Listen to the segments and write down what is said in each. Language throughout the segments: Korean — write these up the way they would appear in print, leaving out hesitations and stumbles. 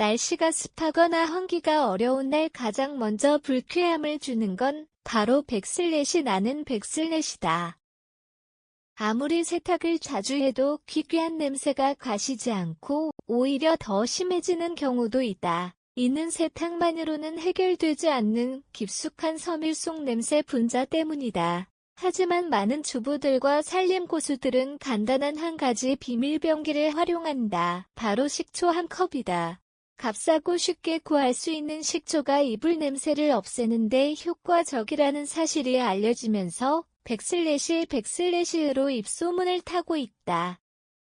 날씨가 습하거나 환기가 어려운 날 가장 먼저 불쾌함을 주는 건 바로 백슬렛이 나는 백슬렛이다. 아무리 세탁을 자주 해도 기괴한 냄새가 가시지 않고 오히려 더 심해지는 경우도 있다. 이는 세탁만으로는 해결되지 않는 깊숙한 섬유 속 냄새 분자 때문이다. 하지만 많은 주부들과 살림 고수들은 간단한 한 가지 비밀 병기를 활용한다. 바로 식초 한 컵이다. 값싸고 쉽게 구할 수 있는 식초가 이불 냄새를 없애는 데 효과적이라는 사실이 알려지면서 백슬렛으로 입소문을 타고 있다.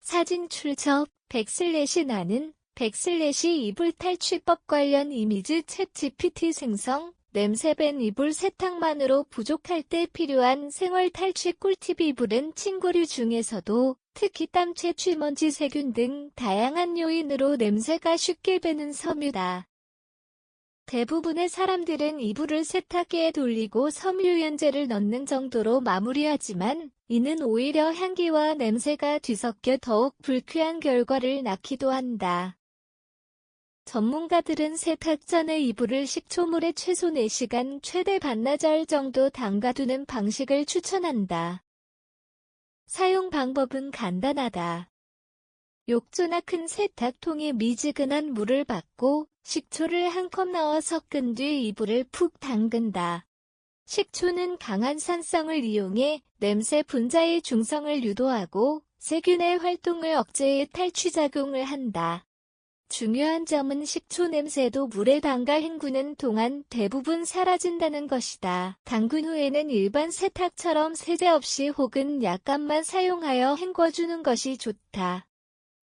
사진 출처 백슬렛이 나는 백슬렛이 이불 탈취법 관련 이미지 챗GPT 생성 냄새밴 이불 세탁만으로 부족할 때 필요한 생활 탈취 꿀팁. 이불은 침구류 중에서도 특히 땀, 채취, 먼지, 세균 등 다양한 요인으로 냄새가 쉽게 배는 섬유다. 대부분의 사람들은 이불을 세탁기에 돌리고 섬유유연제를 넣는 정도로 마무리하지만 이는 오히려 향기와 냄새가 뒤섞여 더욱 불쾌한 결과를 낳기도 한다. 전문가들은 세탁 전에 이불을 식초물에 최소 4시간 최대 반나절 정도 담가두는 방식을 추천한다. 사용 방법은 간단하다. 욕조나 큰 세탁통에 미지근한 물을 받고 식초를 한 컵 넣어 섞은 뒤 이불을 푹 담근다. 식초는 강한 산성을 이용해 냄새 분자의 중성을 유도하고 세균의 활동을 억제해 탈취작용을 한다. 중요한 점은 식초 냄새도 물에 담가 헹구는 동안 대부분 사라진다는 것이다. 담근 후에는 일반 세탁처럼 세제 없이 혹은 약간만 사용하여 헹궈주는 것이 좋다.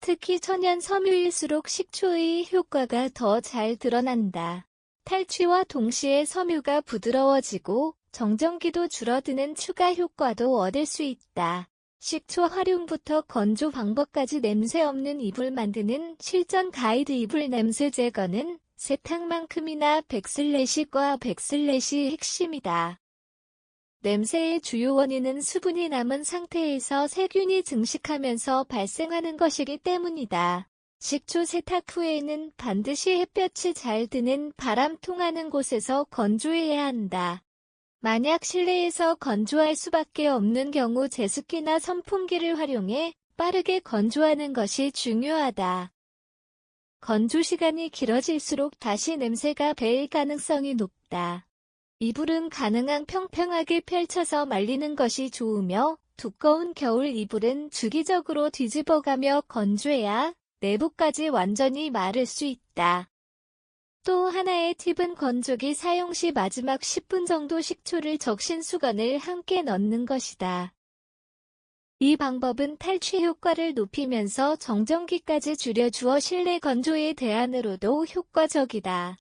특히 천연 섬유일수록 식초의 효과가 더 잘 드러난다. 탈취와 동시에 섬유가 부드러워지고 정전기도 줄어드는 추가 효과도 얻을 수 있다. 식초 활용부터 건조 방법까지 냄새 없는 이불 만드는 실전 가이드. 이불 냄새 제거는 세탁만큼이나 백슬렛과 백슬렛이 핵심이다. 냄새의 주요 원인은 수분이 남은 상태에서 세균이 증식하면서 발생하는 것이기 때문이다. 식초 세탁 후에는 반드시 햇볕이 잘 드는 바람 통하는 곳에서 건조해야 한다. 만약 실내에서 건조할 수밖에 없는 경우 제습기나 선풍기를 활용해 빠르게 건조하는 것이 중요하다. 건조 시간이 길어질수록 다시 냄새가 배일 가능성이 높다. 이불은 가능한 평평하게 펼쳐서 말리는 것이 좋으며 두꺼운 겨울 이불은 주기적으로 뒤집어가며 건조해야 내부까지 완전히 마를 수 있다. 또 하나의 팁은 건조기 사용 시 마지막 10분 정도 식초를 적신 수건을 함께 넣는 것이다. 이 방법은 탈취 효과를 높이면서 정전기까지 줄여주어 실내 건조의 대안으로도 효과적이다.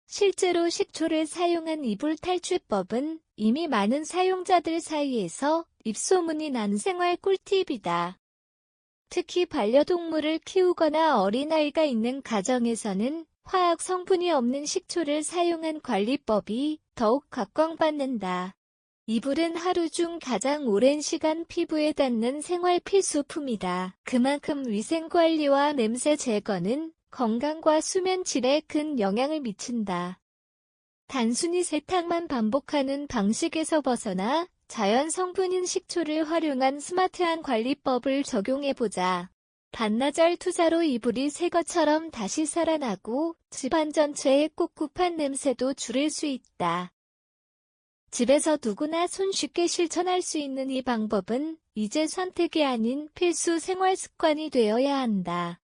실제로 식초를 사용한 이불 탈취법은 이미 많은 사용자들 사이에서 입소문이 난 생활 꿀팁이다. 특히 반려동물을 키우거나 어린아이가 있는 가정에서는 화학 성분이 없는 식초를 사용한 관리법이 더욱 각광받는다. 이불은 하루 중 가장 오랜 시간 피부에 닿는 생활 필수품이다. 그만큼 위생관리와 냄새 제거는 건강과 수면 질에 큰 영향을 미친다. 단순히 세탁만 반복하는 방식에서 벗어나 자연 성분인 식초를 활용한 스마트한 관리법을 적용해보자. 반나절 투자로 이불이 새 것처럼 다시 살아나고 집안 전체의 꿉꿉한 냄새도 줄일 수 있다. 집에서 누구나 손쉽게 실천할 수 있는 이 방법은 이제 선택이 아닌 필수 생활 습관이 되어야 한다.